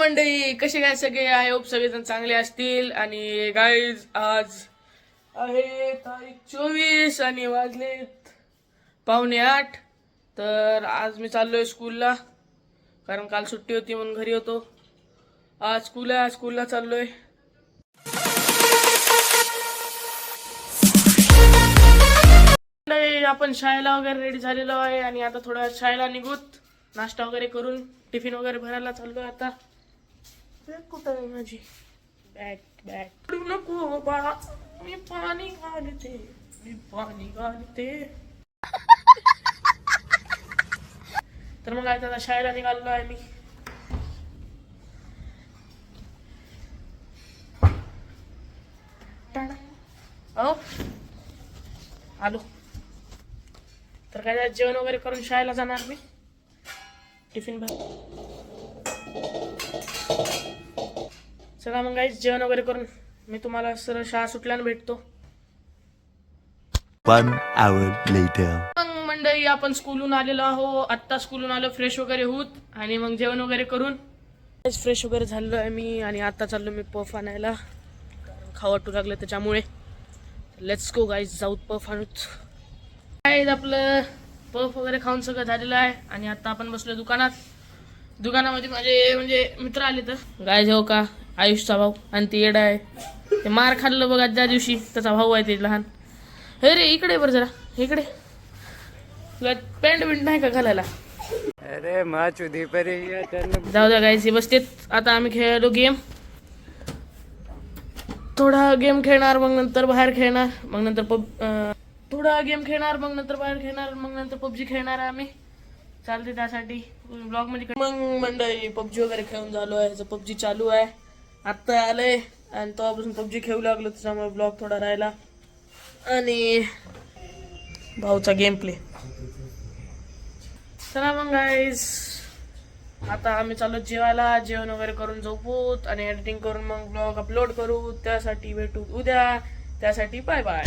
मंडळी कसे काय सगळे, आय होप सगळेजण चांगले असतील. आणि गाईज आज आहे तारीख 24 आणि वाजलेत 7:45. तर आज मी चाललोय स्कूलला, कारण काल सुट्टी होती म्हणून घरी होतो. आज स्कूल आहे, आज स्कूलला चाललोय. आपण शाळेला वगैरे रेडी झालेलो आहे आणि आता थोडा शाळेला निघूत, नाश्ता वगैरे करून टिफिन वगैरे भरायला चाललोय. आता कुठं आहे माझी बॅग नको बाळा, मी पाणी घालते. तर मग आता शाळेला निघालो आहे मी. आलो. तर काय जेवण वगैरे करून शाळेला जाणार मी. टिफिन भर. चला मग गाईस, जेवण वगैरे करून मी तुम्हाला सरळ शाळा सुटल्यानं भेटतो. 1 hour later. मग मंडळी आपण स्कूलून आलेलो आहो. आत्ता स्कूलून आलो, फ्रेश वगैरे होत आणि मग जेवण वगैरे करून फ्रेश वगैरे झालो आहे मी. आणि आता चाललो मी पफ आणायला, कारण खाऊ वाटू लागलं त्याच्यामुळे. लेट्स गो गाईज, जाऊत पफ आणूत. काय आपलं पफ वगैरे खाऊन सगळं झालेलं आहे. आणि आता आपण बसलो दुकानामध्ये माझे म्हणजे मित्र आले. तर गाय हो का, आयुषचा भाऊ आणि ती येडा आहे. ते मार खाल्लं बघा ज्या दिवशी, त्याचा भाऊ आहे ते लहान. हे रे इकडे बरं, जरा इकडे. तुला पॅन्ट बिंट नाही का घालायला? अरे माचुदी पर जाऊ द्या गायची बसतेत. आता आम्ही खेळलो गेम, थोडा गेम खेळणार, मग नंतर बाहेर खेळणार, मग नंतर थोडा गेम खेळणार, मग नंतर बाहेर खेळणार, मग नंतर पबजी खेळणार आहे आम्ही. चालते त्यासाठी ब्लॉग मध्ये. मग मंडळी पबजी वगैरे खेळून झालो आहे. पबजी चालू आहे, आत्ता आलंय आणि तेव्हापासून पबजी खेळू लागलो, त्याच्यामुळे ब्लॉग थोडा राहिला. आणि भाऊचा गेम प्ले. चला मग गाईज, आता आम्ही चालू जेवायला. जेवण वगैरे करून झोपूत आणि एडिटिंग करून मग ब्लॉग अपलोड करू. त्यासाठी भेटू उद्या. त्यासाठी बाय बाय.